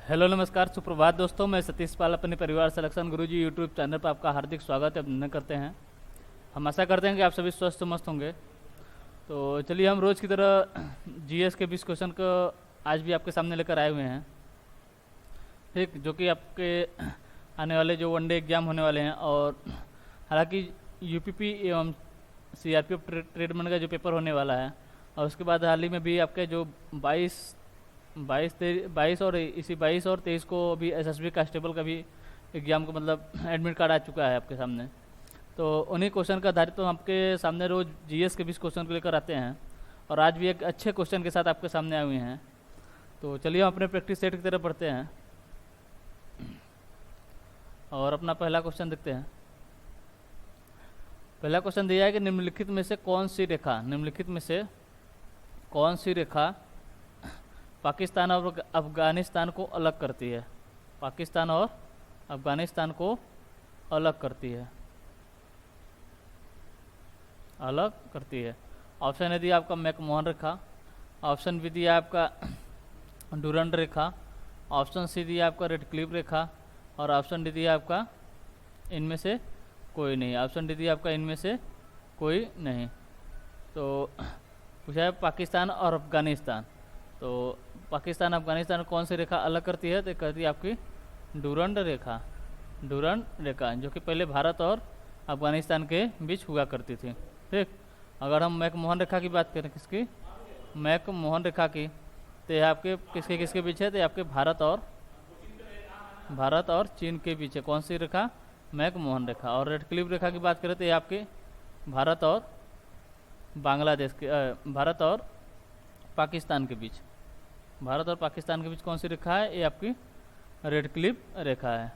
Hello नमस्कार सुप्रभात दोस्तों, मैं सतीश पाल अपने परिवार सिलेक्शन गुरुजी यूट्यूब चैनल पर आपका हार्दिक स्वागत है, अभिनंदन करते हैं। हम आशा करते हैं कि आप सभी स्वस्थ मस्त होंगे। तो चलिए हम रोज़ की तरह जीएस के 20 क्वेश्चन को आज भी आपके सामने लेकर आए हुए हैं, ठीक, जो कि आपके आने वाले जो वनडे एग्जाम होने वाले हैं। और हालांकि यूपीपी एवं सीआरपीएफ ट्रेडमेंट का जो पेपर होने वाला है, और उसके बाद हाल ही में भी आपके जो 22 और इसी 22 और 23 को अभी एसएसबी कांस्टेबल का भी एग्जाम का मतलब एडमिट कार्ड आ चुका है आपके सामने। तो उन्हीं क्वेश्चन का आधारित तो आपके सामने रोज जीएस के 20 क्वेश्चन को लेकर आते हैं, और आज भी एक अच्छे क्वेश्चन के साथ आपके सामने आए हुए हैं। तो चलिए हम अपने प्रैक्टिस सेट की तरफ बढ़ते हैं और अपना पहला क्वेश्चन देखते हैं। पहला क्वेश्चन दिया है कि निम्नलिखित में से कौन सी रेखा पाकिस्तान और अफगानिस्तान को अलग करती है। पाकिस्तान और अफगानिस्तान को अलग करती है। ऑप्शन है दिया आपका मैकमोहन रेखा, ऑप्शन बी दिया आपका डूरंड रेखा, ऑप्शन सी दिया आपका रेडक्लिफ रेखा, और ऑप्शन डी दिया आपका इनमें से कोई नहीं। तो पूछा है पाकिस्तान और अफगानिस्तान, तो पाकिस्तान अफगानिस्तान कौन सी रेखा अलग करती है, तो कहती है आपकी डूरंड रेखा, जो कि पहले भारत और अफगानिस्तान के बीच हुआ करती थी। ठीक, अगर हम मैकमोहन रेखा की बात करें, किसकी, मैकमोहन रेखा की, तो यह आपके किसके बीच है, तो आपके भारत और चीन के बीच है। कौन सी रेखा, मैकमोहन रेखा। और रेडक्लिफ रेखा की बात करें तो ये आपके भारत और बांग्लादेश के भारत और पाकिस्तान के बीच कौन सी रेखा है, ये आपकी रेडक्लिफ रेखा है।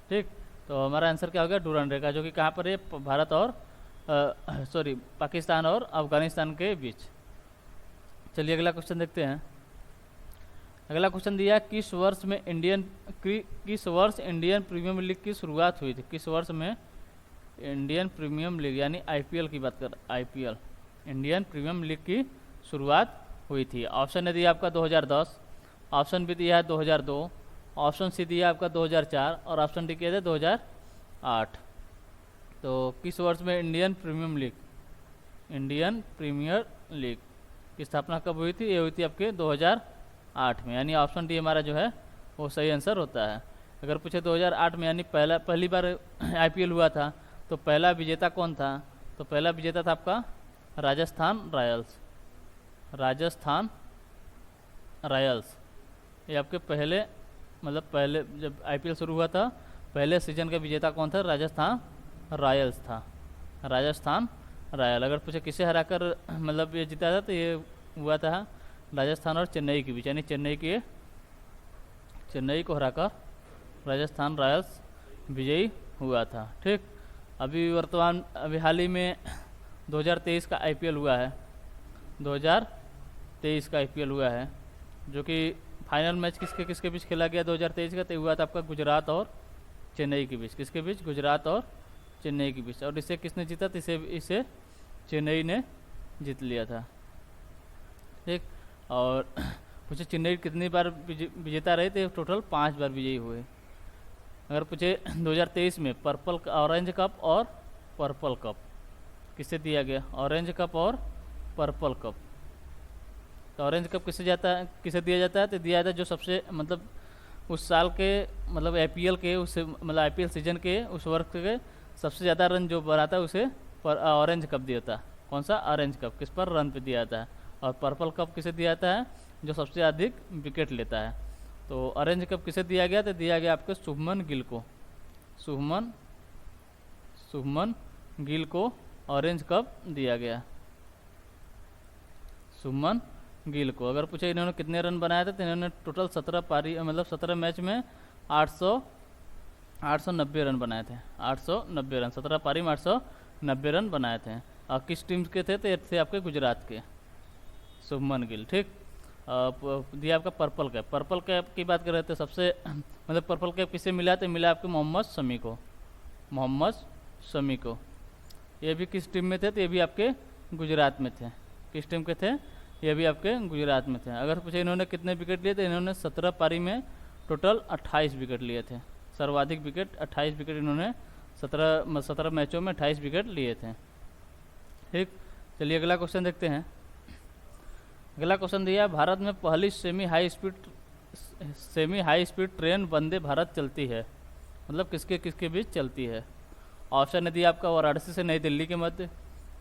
ठीक, तो हमारा आंसर क्या हो गया, डूरंड रेखा, जो कि कहाँ पर है, भारत और पाकिस्तान और अफगानिस्तान के बीच। चलिए अगला क्वेश्चन देखते हैं। अगला क्वेश्चन दिया, किस वर्ष इंडियन प्रीमियर लीग की शुरुआत हुई थी। किस वर्ष में इंडियन प्रीमियर लीग यानी आईपीएल की बात कर, इंडियन प्रीमियर लीग की शुरुआत हुई थी। ऑप्शन है दिया आपका 2010, ऑप्शन बी दिया है 2002, ऑप्शन सी दिया आपका 2004, और ऑप्शन डी किया था 2008। तो किस वर्ष में इंडियन प्रीमियर लीग की स्थापना कब हुई थी, ये हुई थी आपके 2008 में, यानी ऑप्शन डी हमारा जो है वो सही आंसर होता है। अगर पूछे 2008 में यानी पहली बार आईपीएल हुआ था, तो पहला विजेता कौन था, तो पहला विजेता था आपका राजस्थान रॉयल्स। ये आपके पहले जब आईपीएल शुरू हुआ था, पहले सीजन का विजेता कौन था, राजस्थान रॉयल्स था। अगर पूछे किसे हराकर मतलब ये जीता था, तो ये हुआ था राजस्थान और चेन्नई के बीच, यानी चेन्नई को हराकर राजस्थान रॉयल्स विजयी हुआ था। ठीक, अभी हाल ही में 2023 का आईपीएल हुआ है, 2023 का आईपीएल हुआ है, जो कि फाइनल मैच किसके बीच खेला गया 2023 का, तो हुआ था आपका गुजरात और चेन्नई के बीच। किसके बीच, गुजरात और चेन्नई के बीच। और इसे किसने जीता, तो इसे चेन्नई ने जीत लिया था। ठीक, और पूछे चेन्नई कितनी बार विजेता रहे थे, टोटल 5 बार विजयी हुए। अगर पूछे 2023 में ऑरेंज कप और पर्पल कप किसे दिया गया, ऑरेंज कप और पर्पल कप, तो ऑरेंज कप किसे दिया जाता है, तो दिया जाता है जो सबसे उस साल के आईपीएल के आईपीएल सीजन के उस वर्ष के सबसे ज़्यादा रन जो बनाता है उसे ऑरेंज कप दिया जाता है। कौन सा, ऑरेंज कप, किस पर, रन पे दिया जाता है। और पर्पल कप किसे दिया जाता है, जो सबसे अधिक विकेट लेता है। तो ऑरेंज कप किसे दिया गया, तो दिया गया आपके शुभमन गिल को ऑरेंज कप दिया गया, शुभमन गिल को। अगर पूछे इन्होंने कितने रन बनाए थे, तो इन्होंने टोटल 17 मैच में 890 रन बनाए थे, 890 रन, 17 पारी में 890 रन बनाए थे। और किस टीम के थे, तो थे आपके गुजरात के शुभमन गिल। ठीक, दिया आपका पर्पल कैप की बात कर रहे थे, सबसे पर्पल कैप किसे मिला, तो मिला आपके मोहम्मद शमी को। ये भी किस टीम में थे, तो ये भी आपके गुजरात में थे। किस टीम के थे, ये भी आपके गुजरात में थे। अगर पूछे इन्होंने कितने विकेट लिए, तो इन्होंने 17 पारी में टोटल 28 विकेट लिए थे। सर्वाधिक विकेट 28 विकेट इन्होंने 17 मैचों में 28 विकेट लिए थे। ठीक, चलिए अगला क्वेश्चन देखते हैं। अगला क्वेश्चन दिया, भारत में पहली semi high speed train Vande Bharat चलती है, मतलब किसके किसके बीच चलती है। ऑप्शन है दिया आपका वाराणसी से नई दिल्ली के मध्य,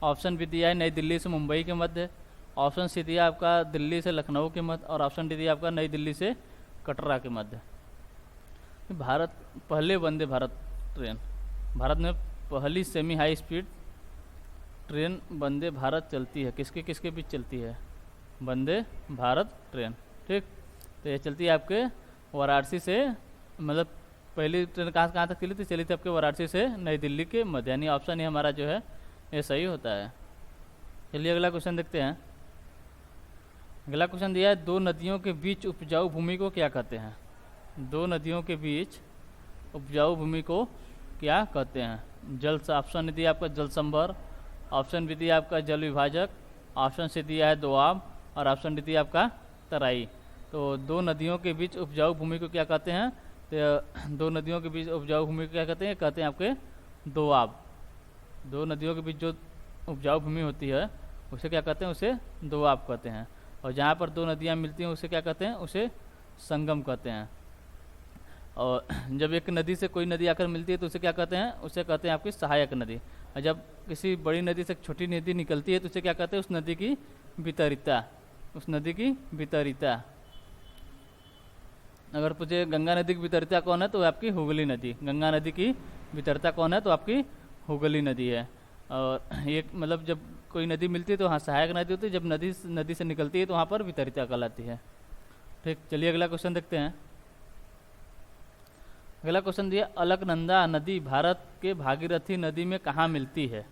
ऑप्शन भी दिया है नई दिल्ली से मुंबई के मध्य, ऑप्शन सी दिया आपका दिल्ली से लखनऊ के मध्य, और ऑप्शन डी दिया आपका नई दिल्ली से कटरा के मध्य। भारत पहले वंदे भारत ट्रेन, भारत में पहली semi high speed train Vande Bharat चलती है, किसके किसके बीच चलती है, वंदे भारत ट्रेन। ठीक, तो ये चलती है आपके वाराणसी से, मतलब पहली ट्रेन कहाँ तक चली थी, चली थी आपके वाराणसी से नई दिल्ली के मध्य, यानी ऑप्शन ही हमारा जो है ये सही होता है। चलिए अगला क्वेश्चन देखते हैं। अगला क्वेश्चन दिया है, दो नदियों के बीच उपजाऊ भूमि को क्या कहते हैं। दो नदियों के बीच उपजाऊ भूमि को क्या कहते हैं। जल, ऑप्शन दिया आपका जल संभर, ऑप्शन भी दिया आपका जल विभाजक, ऑप्शन से दिया है दोआब, और ऑप्शन डी दिया आपका तराई। तो दो नदियों के बीच उपजाऊ भूमि को क्या कहते हैं, तो दो नदियों के बीच उपजाऊ भूमि को क्या कहते हैं आपके दोआब। दो नदियों के बीच जो उपजाऊ भूमि होती है उसे क्या कहते हैं, उसे दोआब कहते हैं। और जहाँ पर दो नदियाँ मिलती हैं उसे क्या कहते हैं, उसे संगम कहते हैं। और जब एक नदी से कोई नदी आकर मिलती है तो उसे क्या कहते हैं, उसे कहते हैं आपकी सहायक नदी। और जब किसी बड़ी नदी से छोटी नदी निकलती है तो उसे क्या कहते हैं, उस नदी की वितरिता, उस नदी की वितरिता। अगर पूछे गंगा नदी की वितरिता कौन है तो आपकी हुगली नदी, गंगा नदी की वितरिता कौन है तो आपकी हुगली नदी है। और ये मतलब जब कोई नदी मिलती है तो वहाँ सहायक नदी होती है, जब नदी से निकलती है तो वहाँ पर वितरिता कहलाती है। ठीक, चलिए अगला क्वेश्चन देखते हैं। अगला क्वेश्चन दिया, अलकनंदा नदी भारत के भागीरथी नदी में कहाँ मिलती है।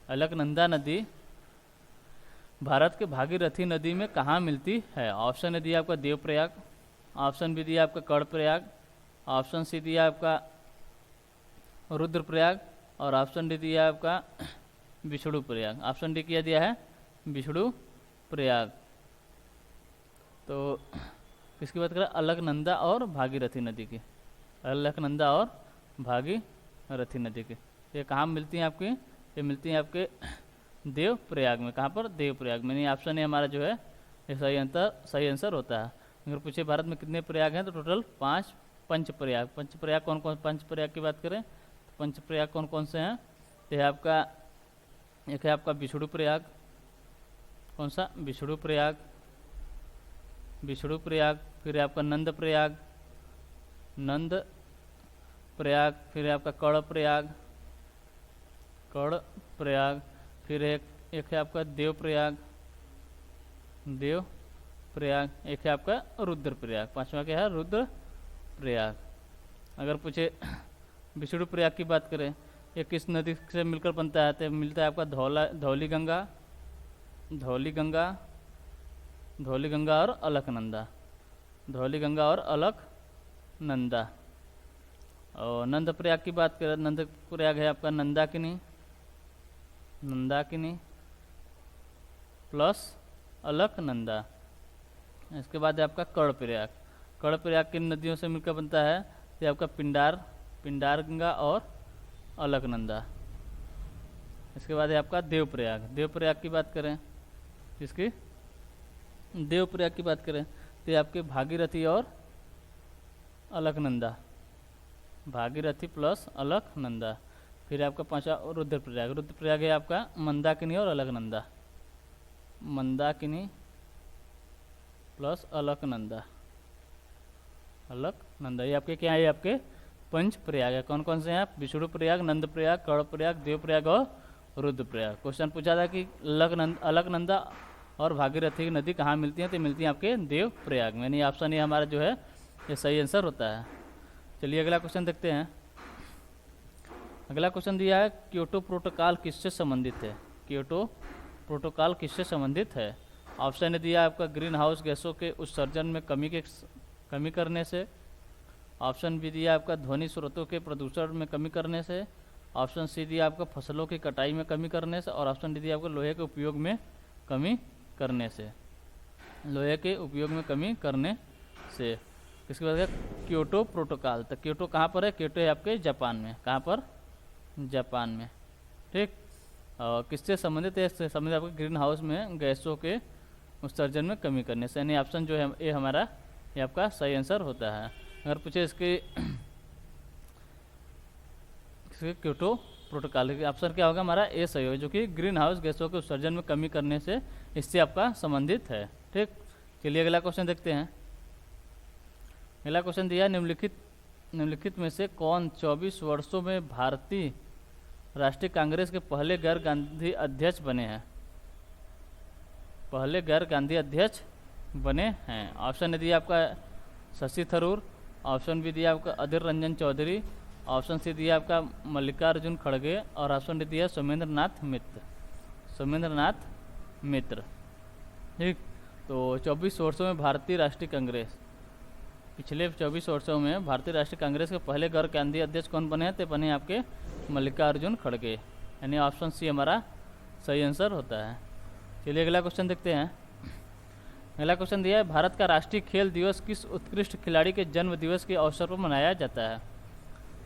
अलकनंदा नदी भारत के भागीरथी नदी में कहाँ मिलती है। ऑप्शन है दिया आपका देवप्रयाग, ऑप्शन भी दिया आपका कर्णप्रयाग, ऑप्शन सी दिया आपका रुद्रप्रयाग, और ऑप्शन डी दिया आपका विष्णु प्रयाग। ऑप्शन डी किया दिया है विष्णु प्रयाग। तो किसकी बात करें, अलकनंदा और भागीरथी नदी की, अलकनंदा और भागीरथी नदी की। ये कहाँ मिलती हैं आपकी, ये मिलती हैं आपके देवप्रयाग में। कहाँ पर, देवप्रयाग में। नहीं, ऑप्शन ए हमारा जो है ये सही आंसर होता है। अगर पूछे भारत में कितने प्रयाग हैं तो टोटल 5 पंचप्रयाग। पंचप्रयाग कौन कौन, पंचप्रयाग की बात करें तो पंचप्रयाग कौन कौन से हैं, तो है आपका, एक है आपका विष्णु प्रयाग, कौन सा, विष्णु प्रयाग, विष्णु प्रयाग, फिर है आपका नंद प्रयाग, नंद प्रयाग, फिर है आपका कर्ण प्रयाग, कर्ण प्रयाग, फिर एक है आपका देव प्रयाग, देव प्रयाग, एक है आपका रुद्र प्रयाग। पांचवा क्या है, रुद्र प्रयाग। अगर पूछे विष्णु प्रयाग की बात करें, ये किस नदी से मिलकर बनता है, तो मिलता है आपका धौली गंगा, धौली गंगा, धौली गंगा और अलकनंदा, धौली गंगा और अलकनंदा। और नंद प्रयाग की बात करें, नंद प्रयाग है आपका नंदाकिनी, नंदाकिनी प्लस अलकनंदा। इसके बाद है आपका कर्ण प्रयाग, कर्ण प्रयाग किन नदियों से मिलकर बनता है, ये आपका पिंडार, पिंडार गंगा और अलकनंदा। इसके बाद है आपका देवप्रयाग, देवप्रयाग की बात करें, इसकी देवप्रयाग की बात करें तो ये आपके भागीरथी और अलकनंदा, भागीरथी प्लस अलकनंदा। फिर आपका पांचवा रुद्रप्रयाग, रुद्रप्रयाग है आपका मंदाकिनी और अलकनंदा, मंदाकिनी प्लस अलकनंदा, अलकनंदा। ये आपके क्या है, ये आपके पंच प्रयाग है। कौन कौन से हैं, विष्णु प्रयाग, नंद प्रयाग, कर्ण प्रयाग, देव प्रयाग और रुद्र प्रयाग। क्वेश्चन पूछा था कि अलकनंदा और भागीरथी नदी कहाँ मिलती हैं, तो मिलती हैं आपके देव प्रयाग में। यानी ऑप्शन ये हमारा जो है ये सही आंसर होता है। चलिए अगला क्वेश्चन देखते हैं। अगला क्वेश्चन दिया है, क्योटो प्रोटोकॉल किससे संबंधित है, क्योटो प्रोटोकॉल किससे संबंधित है। ऑप्शन ने दिया आपका ग्रीन हाउस गैसों के उत्सर्जन में कमी करने से, ऑप्शन बी दिया आपका ध्वनि स्रोतों के प्रदूषण में कमी करने से, ऑप्शन सी दिया आपका फसलों की कटाई में कमी करने से, और ऑप्शन डी दिया आपको लोहे के उपयोग में कमी करने से, लोहे के उपयोग में कमी करने से। किसकी बात करें? Kyoto protocol. तो क्योटो कहाँ पर है? क्योटो है आपके जापान में। कहाँ पर? जापान में। ठीक। और किससे संबंधित है? इससे संबंधित आपके ग्रीन हाउस में गैसों के उत्सर्जन में कमी करने से। यानी ऑप्शन जो है ये हमारा, ये आपका सही आंसर होता है। अगर पूछे इसके क्योटो प्रोटोकॉल, ऑप्शन क्या होगा हमारा? ए सही होगा, जो कि ग्रीन हाउस गैसों के उत्सर्जन में कमी करने से इससे आपका संबंधित है। ठीक। चलिए अगला क्वेश्चन देखते हैं। अगला क्वेश्चन दिया, निम्नलिखित में से कौन 24 वर्षों में भारतीय राष्ट्रीय कांग्रेस के पहले गैर गांधी अध्यक्ष बने हैं? पहले गैर गांधी अध्यक्ष बने हैं। ऑप्शन दिया आपका शशि थरूर, ऑप्शन बी दिया आपका अधीर रंजन चौधरी, ऑप्शन सी दिया आपका मल्लिकार्जुन खड़गे, और ऑप्शन डी दिया सोमेंद्र नाथ मित्र। सोमेंद्र नाथ मित्र। ठीक। तो 24 वर्षों में भारतीय राष्ट्रीय कांग्रेस, पिछले 24 वर्षों में भारतीय राष्ट्रीय कांग्रेस के पहले गैर गांधी अध्यक्ष कौन बने हैं? तो बने आपके मल्लिकार्जुन खड़गे। यानी ऑप्शन सी हमारा सही आंसर होता है। चलिए अगला क्वेश्चन देखते हैं। अगला क्वेश्चन दिया है, भारत का राष्ट्रीय खेल दिवस किस उत्कृष्ट खिलाड़ी के जन्म दिवस के अवसर पर मनाया जाता है?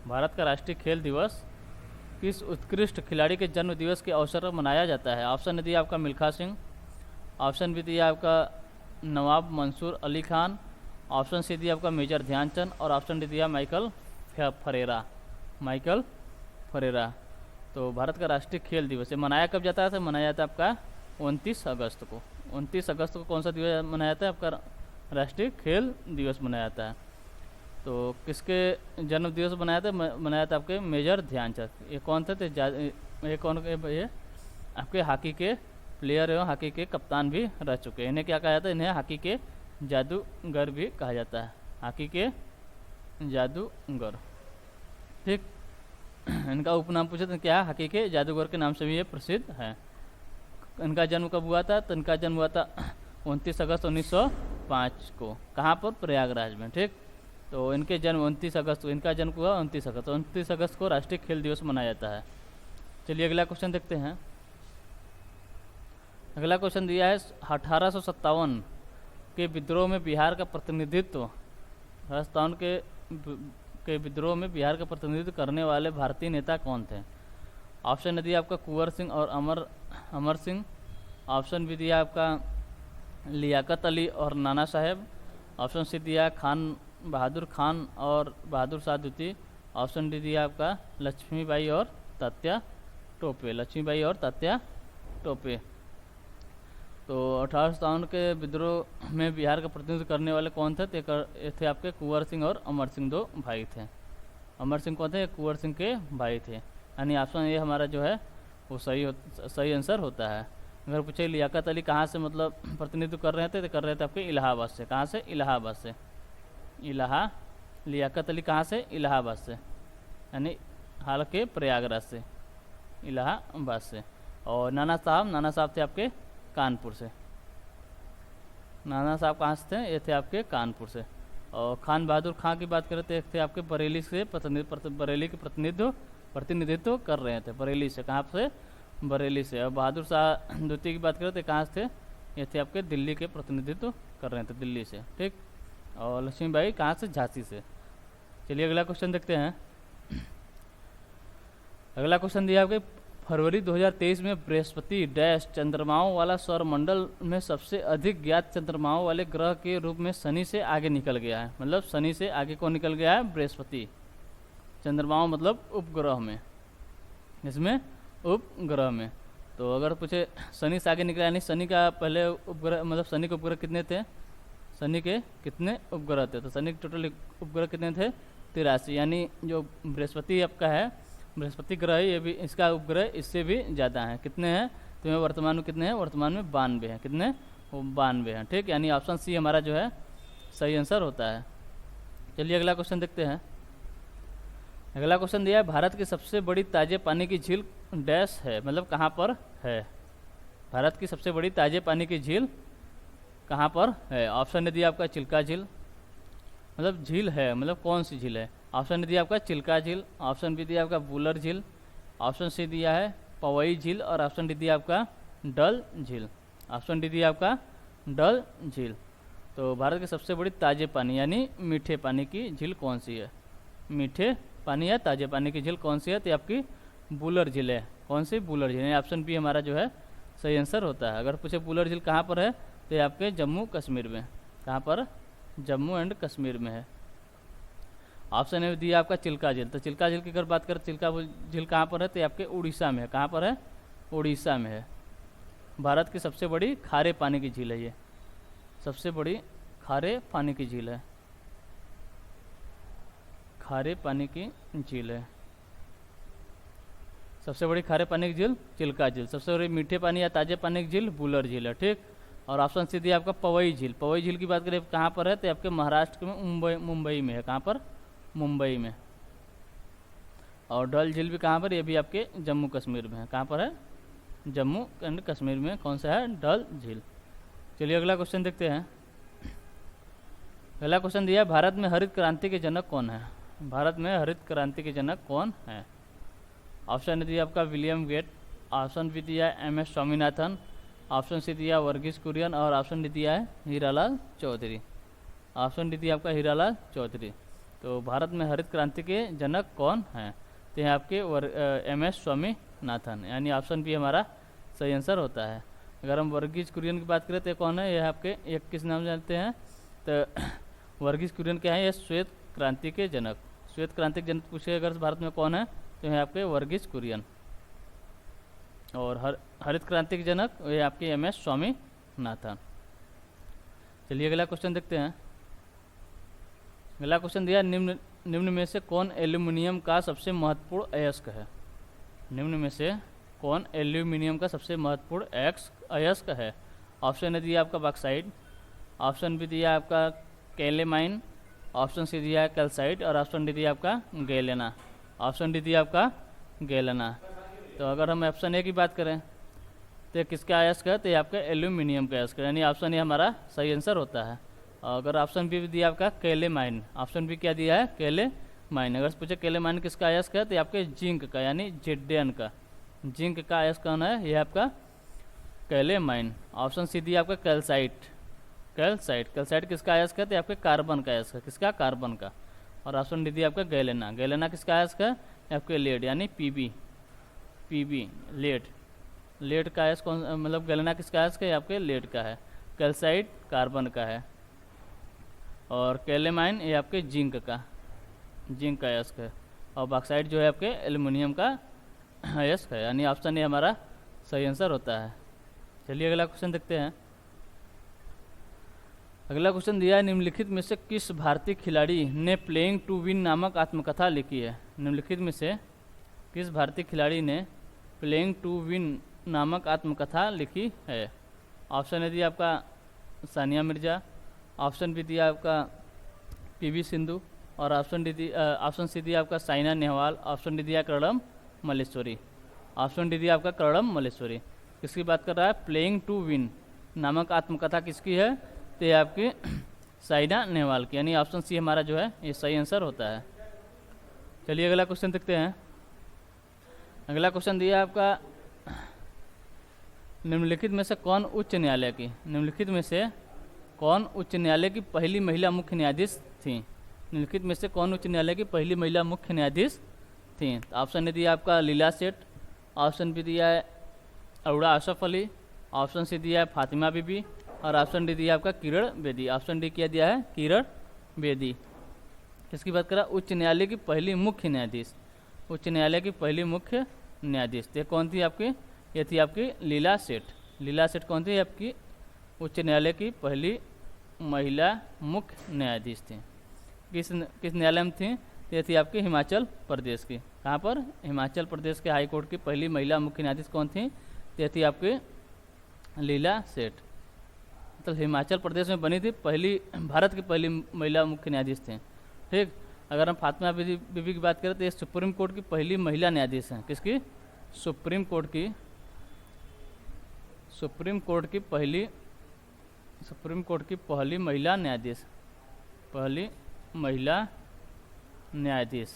भारत का राष्ट्रीय खेल दिवस किस उत्कृष्ट खिलाड़ी के जन्म दिवस के अवसर पर मनाया जाता है? ऑप्शन दिया आपका मिल्खा सिंह, ऑप्शन बी दिया आपका नवाब मंसूर अली खान, ऑप्शन सी दिया आपका मेजर ध्यानचंद, और ऑप्शन डी दिया माइकल फरेरा। Michael Ferreira. तो भारत का राष्ट्रीय खेल दिवस ये मनाया कब जाता है? तो मनाया जाता है आपका 29 अगस्त को। 29 अगस्त को कौन सा दिवस मनाया जाता है? आपका राष्ट्रीय खेल दिवस मनाया जाता है। तो किसके जन्म दिवस मनाया था? मनाया था आपके मेजर ध्यानचंद। ये कौन थे? ये कौन? ये आपके हॉकी के प्लेयर एवं हॉकी के कप्तान भी रह चुके हैं। इन्हें क्या कहा जाता है? इन्हें हॉकी के जादूगर भी कहा जाता है। हॉकी के जादूगर। ठीक। इनका उपनाम पूछे तो क्या? हॉकी के जादूगर के नाम से भी ये प्रसिद्ध है। इनका जन्म कब हुआ था? तो इनका जन्म हुआ था 29 अगस्त 1905 को। कहाँ पर? प्रयागराज में। ठीक। तो इनके जन्म 29 अगस्त को, इनका जन्म हुआ 29 अगस्त। 29 अगस्त को राष्ट्रीय खेल दिवस मनाया जाता है। चलिए अगला क्वेश्चन देखते हैं। अगला क्वेश्चन दिया है, 1857 के विद्रोह में बिहार का प्रतिनिधित्व, 1857 के विद्रोह में बिहार का प्रतिनिधित्व करने वाले भारतीय नेता कौन थे? ऑप्शन दिया आपका कुंवर सिंह और अमर सिंह, ऑप्शन भी दिया आपका लियाकत अली और नाना साहेब, ऑप्शन सी दिया खान बहादुर खान और बहादुर शाह द्वितीय, ऑप्शन डी दिया आपका लक्ष्मीबाई और तात्या टोपे। लक्ष्मीबाई और तात्या टोपे। तो 1857 के विद्रोह में बिहार का प्रतिनिधित्व करने वाले कौन थे? ये थे आपके कुंवर सिंह और अमर सिंह, दो भाई थे। अमर सिंह कौन थे? कुंवर सिंह के भाई थे। यानी ऑप्शन ये हमारा जो है वो सही आंसर होता है। अगर पूछे लियाकत अली कहाँ से मतलब प्रतिनिधित्व कर रहे थे? तो कर रहे थे आपके इलाहाबाद से। कहाँ से? इलाहाबाद से। लियाकत अली कहाँ से? इलाहाबाद से, यानी हाल के प्रयागराज से, इलाहाबाद से। और नाना साहब थे आपके कानपुर से। नाना साहब कहाँ से थे? ये थे आपके कानपुर से। और खान बहादुर खां की बात करें तो एक थे आपके बरेली से, बरेली के प्रतिनिधित्व कर रहे थे, बरेली से। कहाँ से? बरेली से। और बहादुर शाह द्वितीय की बात करें तो कहाँ से थे? ये थे आपके दिल्ली के प्रतिनिधित्व कर रहे थे, दिल्ली से। ठीक। और लक्ष्मीबाई कहाँ से? झांसी से। चलिए अगला क्वेश्चन देखते हैं। अगला क्वेश्चन दिया आपके, फरवरी 2023 में बृहस्पति डैश चंद्रमाओं वाला सौरमंडल में सबसे अधिक ज्ञात चंद्रमाओं वाले ग्रह के रूप में शनि से आगे निकल गया है। मतलब शनि से आगे कौन निकल गया है? बृहस्पति। चंद्रमाओं मतलब उपग्रह में, इसमें उपग्रह में। तो अगर पूछे शनि से आगे निकला, यानी शनि का पहले उपग्रह, मतलब शनि के उपग्रह कितने थे? शनि के कितने उपग्रह थे? तो शनि के टोटल उपग्रह कितने थे? 83। यानी जो बृहस्पति आपका है, बृहस्पति ग्रह है, ये भी इसका उपग्रह इससे भी ज़्यादा है। कितने हैं? तो ये वर्तमान में कितने हैं? वर्तमान में 92 हैं। कितने? वो 92 हैं। ठीक। यानी ऑप्शन सी हमारा जो है सही आंसर होता है। चलिए अगला क्वेश्चन देखते हैं। अगला क्वेश्चन दिया है, भारत की सबसे बड़ी ताजे पानी की झील डैश है, मतलब कहाँ पर है? भारत की सबसे बड़ी ताजे पानी की झील कहाँ पर है? ऑप्शन दिया आपका चिल्का झील, मतलब झील है, मतलब कौन सी झील है? ऑप्शन दिया आपका चिल्का झील, ऑप्शन बी दिया आपका वुलर झील, ऑप्शन सी दिया है पवई झील, और ऑप्शन डी दिया आपका डल झील। ऑप्शन डी दिया आपका डल झील। तो भारत की सबसे बड़ी ताजे पानी यानी मीठे पानी की झील कौन सी है? मीठे पानी या ताजे पानी की झील कौन सी है? तो आपकी बुलर झील है। कौन सी? बुलर झील। यानी ऑप्शन बी हमारा जो है सही आंसर होता है। अगर पूछे बुलर झील कहाँ पर है, तो ये आपके जम्मू कश्मीर में। कहाँ पर? जम्मू एंड कश्मीर में है। ऑप्शन ए दिया आपका चिल्का झील। तो चिल्का झील की अगर बात करें, चिल्का झील कहाँ पर है? तो ये आपके उड़ीसा में है। कहाँ पर है? उड़ीसा में है। भारत की सबसे बड़ी खारे पानी की झील है ये, सबसे बड़ी खारे पानी की झील है, खारे पानी की झील है। सबसे बड़ी खारे पानी की झील चिल्का झील, सबसे बड़ी मीठे पानी या ताजे पानी की झील बुलर झील है। ठीक। और ऑप्शन सी दिया आपका पवई झील। पवई झील की बात करें कहाँ पर है? तो आपके महाराष्ट्र में मुंबई में है। कहाँ पर? मुंबई में। और डल झील भी कहाँ पर? ये भी आपके जम्मू कश्मीर में है। कहाँ पर है? जम्मू एंड कश्मीर में। कौन सा है? डल झील। चलिए अगला क्वेश्चन देखते हैं। पहला क्वेश्चन दिया है, भारत में हरित क्रांति के जनक कौन है? भारत में हरित क्रांति के जनक कौन है? ऑप्शन दिया आपका विलियम गेट, ऑप्शन बी दिया है M S Swaminathan, option C दिया वर्गीस कुरियन और ऑप्शन डी दिया है हीरालाल चौधरी। ऑप्शन डी दिया आपका हीरालाल चौधरी। तो भारत में हरित क्रांति के जनक कौन हैं? तो यहाँ आपके एम एस स्वामीनाथन, यानी ऑप्शन बी हमारा सही आंसर होता है। अगर हम वर्गीस कुरियन की बात करें तो कौन है? यह आपके एक किस नाम जानते हैं? तो वर्गीस कुरियन क्या है? ये श्वेत क्रांति के जनक। श्वेत क्रांति के जनक पूछे अगर भारत में कौन है, तो यह आपके वर्गीस कुरियन। और हरित क्रांति के जनक ये आपके एम एस स्वामीनाथन। चलिए अगला क्वेश्चन देखते हैं। अगला क्वेश्चन दिया, निम्न में से कौन एल्यूमिनियम का सबसे महत्वपूर्ण अयस्क है? निम्न में से कौन एल्यूमिनियम का सबसे महत्वपूर्ण अयस्क है? ऑप्शन ए दिया आपका बॉक्साइट, ऑप्शन बी दिया आपका कैलेमाइन, ऑप्शन सी दिया है कैल्साइट और ऑप्शन डी दिया आपका गैलेना। ऑप्शन डी दिया आपका गैलेना। तो अगर हम ऑप्शन ए की बात करें तो ये किसका अयस्क है? तो ये आपका एल्यूमिनियम का अयस्क है, यानी ऑप्शन ए हमारा सही आंसर होता है। और अगर ऑप्शन बी दिया आपका कैलेमाइन, ऑप्शन बी क्या दिया है? कैलेमाइन। अगर पूछे कैलेमाइन किसका अयस्क है, तो ये आपके जिंक का यानी जेडेन का, जिंक का अयस्क कौन है? ये आपका कैलेमाइन। ऑप्शन सी दिया आपका कैल्साइट, कैल्साइट किसका अयस्क है? तो आपके कार्बन का अयस्क है। किसका? कार्बन का। और ऑप्शन डी दिया आपका गैलेना, गैलेना किसका अयस्क है? आपके लेड यानी पीबी लेड का अयस्क कौन, मतलब गैलेना किसका अयस्क है? आपके लेड का है। कैल्साइट कार्बन का है और कैलेमाइन ये आपके जिंक का अयस्क है। और बॉक्साइट जो है आपके एल्युमिनियम का अयस्क है, यानी ऑप्शन ए हमारा सही आंसर होता है। चलिए अगला क्वेश्चन देखते हैं। अगला क्वेश्चन दिया है, निम्नलिखित में से किस भारतीय खिलाड़ी ने प्लेइंग टू विन नामक आत्मकथा लिखी है? निम्नलिखित में से किस भारतीय खिलाड़ी ने प्लेइंग टू विन नामक आत्मकथा लिखी है? ऑप्शन ए दिया आपका सानिया मिर्जा, ऑप्शन बी दिया आपका पीवी सिंधु और ऑप्शन सी दिया आपका साइना नेहवाल, ऑप्शन डी दिया कर्णम मल्लेश्वरी। ऑप्शन डी दिया आपका कर्णम मल्लेश्वरी। किसकी बात कर रहा है? प्लेइंग टू विन नामक आत्मकथा किसकी है? तो ये आपकी साइना नेहवाल की, यानी ऑप्शन सी हमारा जो है ये सही आंसर होता है। चलिए अगला क्वेश्चन देखते हैं। अगला क्वेश्चन दिया आपका, निम्नलिखित में से कौन उच्च न्यायालय की, निम्नलिखित में से कौन उच्च न्यायालय की पहली महिला मुख्य न्यायाधीश थी? निम्नलिखित में से कौन उच्च न्यायालय की पहली महिला मुख्य न्यायाधीश थी? तो ऑप्शन ए दिया आपका लीला सेठ, ऑप्शन बी दिया है अरुणा अशरफ अली, ऑप्शन सी दिया है फातिमा बीबी और ऑप्शन डी दिया आपका किरण बेदी। ऑप्शन डी क्या दिया है? किरण बेदी। किसकी बात करा? उच्च न्यायालय की पहली मुख्य न्यायाधीश, उच्च न्यायालय की पहली मुख्य न्यायाधीश ये कौन थी आपकी? ये थी आपकी लीला सेठ। लीला सेठ कौन थी? आपकी उच्च न्यायालय की पहली महिला मुख्य न्यायाधीश थी। किस न्यायालय में थी? ये थी आपकी हिमाचल प्रदेश की। कहाँ पर? हिमाचल प्रदेश के हाई कोर्ट की पहली महिला मुख्य न्यायाधीश कौन थी? ये थी आपकी लीला सेठ। तो हिमाचल प्रदेश में बनी थी, पहली भारत की पहली महिला मुख्य न्यायाधीश थे। ठीक। अगर हम फातिमा बीबी की बात करें तो ये सुप्रीम कोर्ट की पहली महिला न्यायाधीश हैं। किसकी? सुप्रीम कोर्ट की पहली महिला न्यायाधीश, पहली महिला न्यायाधीश।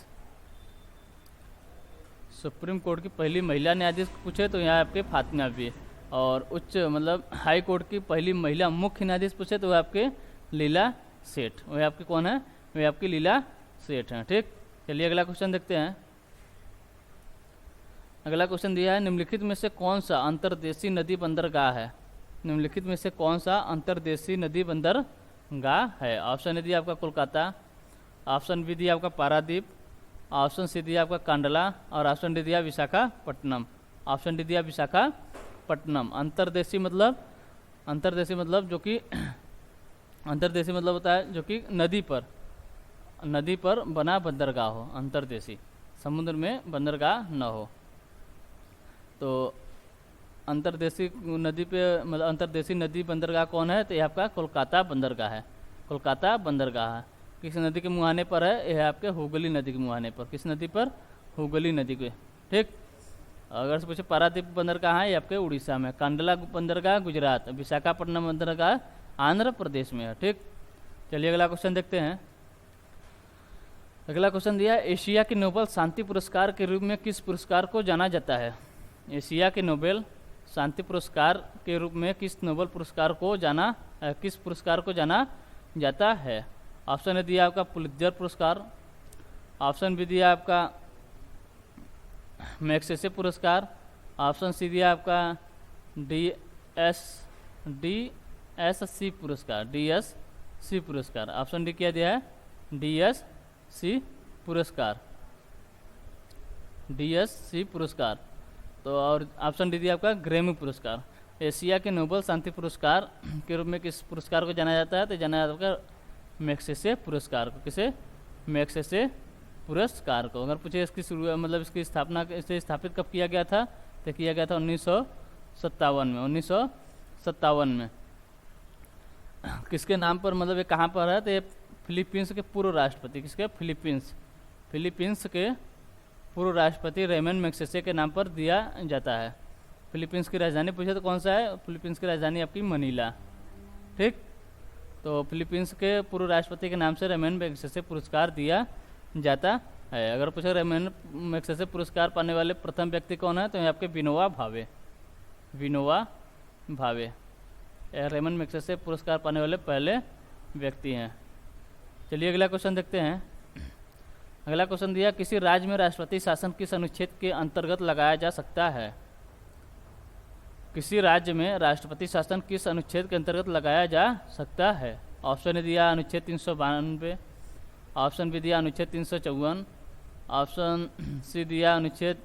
सुप्रीम कोर्ट की पहली महिला न्यायाधीश पूछे तो यहाँ आपके फातिमा बीबी, और उच्च मतलब हाई कोर्ट की पहली महिला मुख्य न्यायाधीश पूछे तो आपके लीला सेठ, वही आपकी कौन है, वही आपकी लीला सेठ हैं। ठीक, चलिए अगला क्वेश्चन देखते हैं। अगला क्वेश्चन दिया है, निम्नलिखित में से कौन सा अंतर्देशीय नदी बंदरगाह है। निम्नलिखित में से कौन सा अंतर्देशीय नदी बंदरगाह है। ऑप्शन ए दिया आपका कोलकाता, ऑप्शन बी दिया आपका पारादीप, ऑप्शन सी दिया आपका कांडला और ऑप्शन डी दिया विशाखापट्टनम। ऑप्शन डी दिया विशाखापट्टनम। अंतर्देशीय मतलब जो कि अंतर्देशीय मतलब होता है जो कि नदी पर बना बंदरगाह हो, अंतर्देशीय, समुद्र में बंदरगाह न हो। तो अंतर्देशीय नदी पे मतलब अंतर्देशीय नदी बंदरगाह कौन है, तो ये आपका कोलकाता बंदरगाह है। कोलकाता बंदरगाह है किस नदी के मुहाने पर है, यह आपके हुगली नदी के मुहाने पर। किस नदी पर, हुगली नदी के। ठीक, अगर से पूछे पारादीप बंदरगाह है ये आपके उड़ीसा में, कांडला बंदरगाह गुजरात, विशाखापट्टनम बंदरगाह आंध्र प्रदेश में है। ठीक, चलिए अगला क्वेश्चन देखते हैं। अगला क्वेश्चन दिया, एशिया के नोबेल शांति पुरस्कार के रूप में किस पुरस्कार को जाना जाता है। एशिया के नोबेल शांति पुरस्कार के रूप में किस पुरस्कार को जाना जाता है। ऑप्शन ए दिया आपका पुलित्जर पुरस्कार, ऑप्शन बी दिया आपका मैग्सेसे पुरस्कार, ऑप्शन सी दिया आपका DSC पुरस्कार। ऑप्शन डी क्या दिया है, DSC पुरस्कार। तो और ऑप्शन डी दिया आपका ग्रैमी पुरस्कार। एशिया के नोबेल शांति पुरस्कार के रूप में किस पुरस्कार को जाना जाता है, तो जाना जाता है मैग्सेसे पुरस्कार को। किसे, मैग्सेसे पुरस्कार को। अगर पूछे इसकी मतलब इसकी स्थापना इसे स्थापित कब किया गया था, तो किया गया था 1957 में। किसके नाम पर, मतलब ये कहाँ पर है, तो ये फिलीपींस के पूर्व राष्ट्रपति, किसके, फिलीपींस के पूर्व राष्ट्रपति रेमन मैग्सेसे के नाम पर दिया जाता है। फिलीपींस की राजधानी पूछे तो कौन सा है, फिलीपींस की राजधानी आपकी मनीला। ठीक, तो फिलीपींस के पूर्व राष्ट्रपति के नाम से रेमन मैग्सेसे पुरस्कार दिया जाता है। अगर पूछे रेमन मैग्सेसे पुरस्कार पाने वाले प्रथम व्यक्ति कौन है, तो ये आपके विनोवा भावे रेमन मैग्सेसे पुरस्कार पाने वाले पहले व्यक्ति हैं। चलिए अगला क्वेश्चन देखते हैं। अगला क्वेश्चन दिया, किसी राज्य में राष्ट्रपति शासन किस अनुच्छेद के अंतर्गत लगाया जा सकता है। किसी राज्य में राष्ट्रपति शासन किस अनुच्छेद के अंतर्गत लगाया जा सकता है। ऑप्शन ए दिया अनुच्छेद 392, ऑप्शन बी दिया अनुच्छेद 354, ऑप्शन सी दिया अनुच्छेद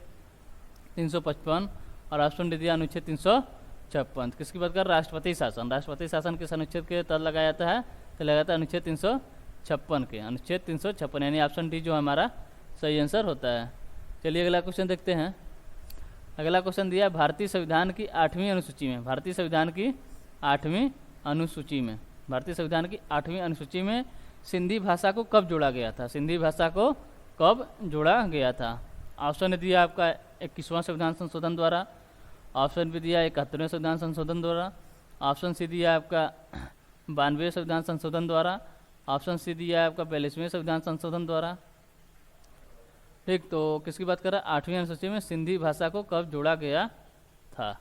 355 और ऑप्शन डी दिया अनुच्छेद 356। किसकी बात कर, राष्ट्रपति शासन किस अनुच्छेद के तहत लगाया जाता है, तो लगाता है अनुच्छेद 356 के, अनुच्छेद 356, यानी ऑप्शन डी जो हमारा सही आंसर होता है। चलिए अगला क्वेश्चन देखते हैं। अगला क्वेश्चन दिया, भारतीय संविधान की 8वीं अनुसूची में सिंधी भाषा को कब जोड़ा गया था। ऑप्शन दिया आपका 21वां संविधान संशोधन द्वारा, ऑप्शन बी दिया 71वें संविधान संशोधन द्वारा, ऑप्शन सी दिया आपका 92वें संविधान संशोधन द्वारा, ऑप्शन सी दिया आपका 42वें संविधान संशोधन द्वारा। ठीक, तो किसकी बात कर रहा है, 8वीं अनुसूची में सिंधी भाषा को कब जोड़ा गया था।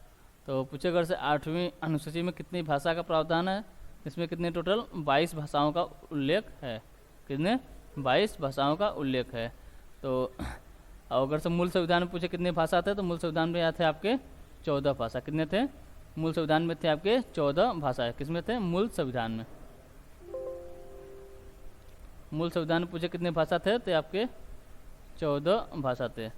तो पूछे अगर से 8वीं अनुसूची में कितनी भाषा का प्रावधान है, इसमें कितने टोटल 22 भाषाओं का उल्लेख है। कितने, 22 भाषाओं का उल्लेख है। तो अगर से मूल संविधान में पूछे कितने भाषा थे, तो मूल संविधान में यहाँ थे आपके 14 भाषा। कितने थे, मूल संविधान में थे आपके 14 भाषाएं। किसमें थे, मूल संविधान में। मूल संविधान में पूछे कितने भाषा थे, तो आपके 14 भाषा थे।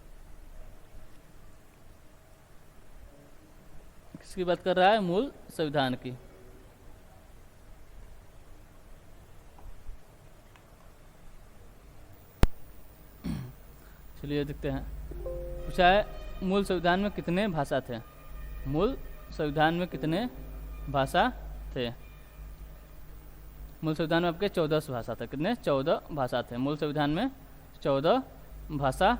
किसकी बात कर रहा है, मूल संविधान की। चलिए देखते हैं। पूछा है मूल संविधान में कितने भाषा थे। मूल संविधान में कितने भाषा थे। मूल संविधान में आपके 14 भाषा थे। कितने, 14 भाषा थे। मूल संविधान में 14 भाषा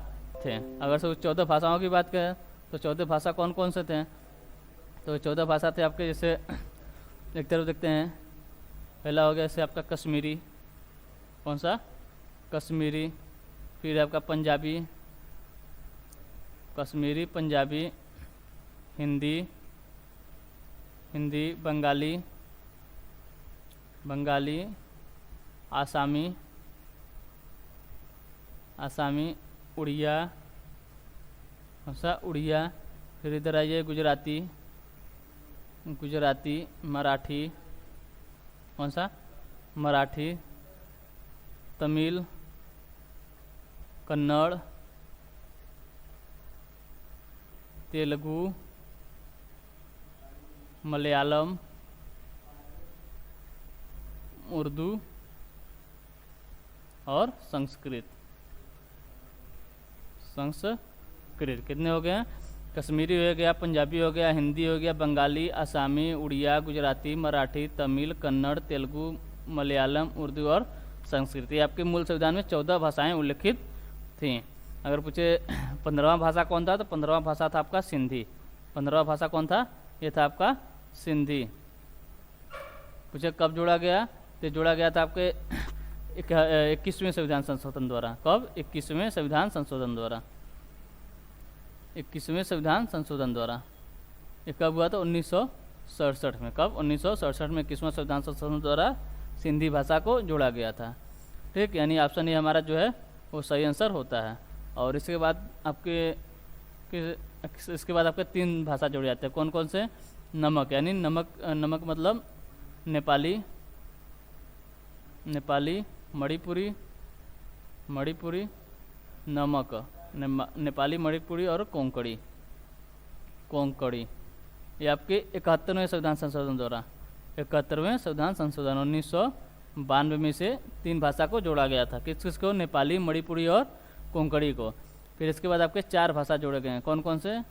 थे। अगर से 14 भाषाओं की बात करें तो 14 भाषा कौन कौन से थे, तो 14 भाषा थे आपके, जैसे एक तरफ देखते हैं। पहला हो गया जैसे आपका कश्मीरी, कौन सा, कश्मीरी। फिर आपका पंजाबी, कश्मीरी पंजाबी, हिंदी, बंगाली, बंगाली, आसामी, उड़िया, कौन सा उड़िया। फिर इधर आइए गुजराती, मराठी, कौन सा मराठी, तमिल, कन्नड़, तेलुगु, मलयालम, उर्दू और संस्कृत। कितने हो गए? कश्मीरी हो गया, पंजाबी हो गया, हिंदी हो गया, बंगाली, आसामी, उड़िया, गुजराती, मराठी, तमिल, कन्नड़, तेलुगु, मलयालम, उर्दू और संस्कृत। ये आपके मूल संविधान में 14 भाषाएं उल्लिखित थीं। अगर पूछे 15वां भाषा कौन था, तो 15वां भाषा था आपका सिंधी। 15वां भाषा कौन था? ये था आपका सिंधी। पूछे कब जोड़ा गया, तो जोड़ा गया था आपके 21वें संविधान संशोधन द्वारा। कब? 21वें संविधान संशोधन द्वारा। 21वें संविधान संशोधन द्वारा। ये कब हुआ था? 1967 में। कब? 1967 में 21वां संविधान संशोधन द्वारा सिंधी भाषा को जोड़ा गया था। ठीक, यानी ऑप्शन ए हमारा जो है वो सही आंसर होता है। और इसके बाद आपके 3 भाषा जोड़े जाते हैं। कौन कौन से? नमक, यानी नमक मतलब नेपाली, मणिपुरी, नमक, नेपाली, मणिपुरी और कोंकणी। ये आपके 71वें संविधान संशोधन द्वारा, 71वें संविधान संशोधन 1992 में से 3 भाषा को जोड़ा गया था। किस को? नेपाली, मणिपुरी और कोंकणी को। फिर इसके बाद आपके 4 भाषा जोड़े गए हैं। कौन कौन से?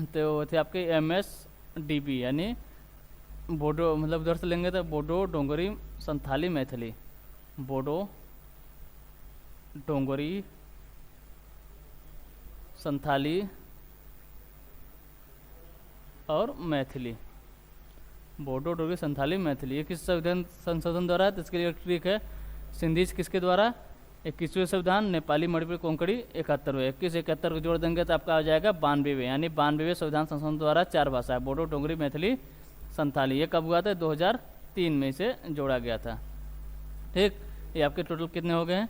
तो वो थे आपके MSDB, यानी बोडो, मतलब उधर से लेंगे तो बोडो, डोंगरी, संथाली, मैथिली। बोडो, डोंगरी, संथाली और मैथिली। बोडो, डोगरी, संथाली, मैथिली। ये किस संविधान संशोधन द्वारा है? तो इसके लिए ट्रिक है। सिंधी किसके द्वारा? 21वें संविधान, नेपाली, मणिपुरी, कोंकणी 71वें। 21 71 को जोड़ देंगे तो आपका आ जाएगा 92वें, यानी 92वें संविधान संशोधन द्वारा 4 भाषा है, बोडो, डोगरी, मैथिली, संथाली। ये कब हुआ था? 2003 में से जोड़ा गया था। ठीक, ये आपके टोटल कितने हो गए हैं?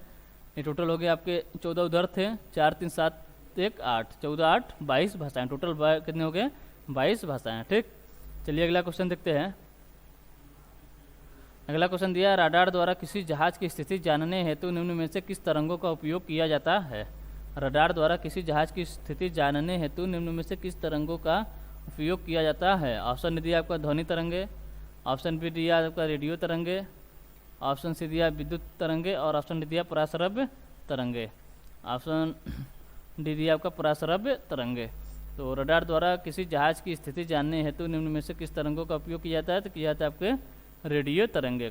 ये टोटल हो गए आपके 14 उधर थे, 4 3 7 1 8, 14 8 22 भाषाएं। टोटल कितने हो गए? 22 भाषाएं। ठीक, चलिए अगला क्वेश्चन देखते हैं। अगला क्वेश्चन दिया, रडार द्वारा किसी जहाज की स्थिति जानने हेतु निम्न में से किस तरंगों का उपयोग किया जाता है? रडार द्वारा किसी जहाज की स्थिति जानने हेतु निम्न में से किस तरंगों का उपयोग किया जाता है? ऑप्शन दिया आपका ध्वनि तरंगे, ऑप्शन बी दिया आपका रेडियो तरंगे, ऑप्शन सी दिया विद्युत तरंगे और ऑप्शन डी दिया पराश्रव्य तरंगे। ऑप्शन डी दिया आपका पराश्रव्य तरंगे। तो रडार द्वारा किसी जहाज की स्थिति जानने हेतु निम्न में से किस तरंगों का उपयोग किया जाता है? तो किया जाता है आपके रेडियो तरंगे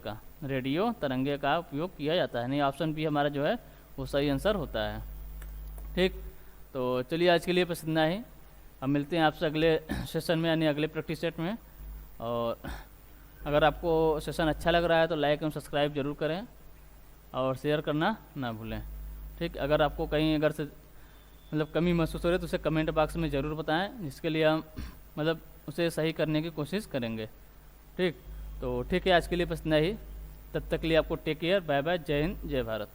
का उपयोग किया जाता है। नहीं, ऑप्शन बी हमारा जो है वो सही आंसर होता है। ठीक, तो चलिए आज के लिए बस इतना ही। अब मिलते हैं आपसे अगले सेशन में, यानी अगले प्रैक्टिस सेट में। और अगर आपको सेशन अच्छा लग रहा है तो लाइक एवं सब्सक्राइब जरूर करें और शेयर करना ना भूलें। ठीक, अगर आपको कहीं अगर से मतलब कमी महसूस हो रही है तो उसे कमेंट बॉक्स में ज़रूर बताएं, जिसके लिए हम मतलब उसे सही करने की कोशिश करेंगे। ठीक, तो ठीक है, आज के लिए बस इतना ही। तब तक के लिए आपको टेक केयर, बाय बाय, जय हिंद, जय भारत।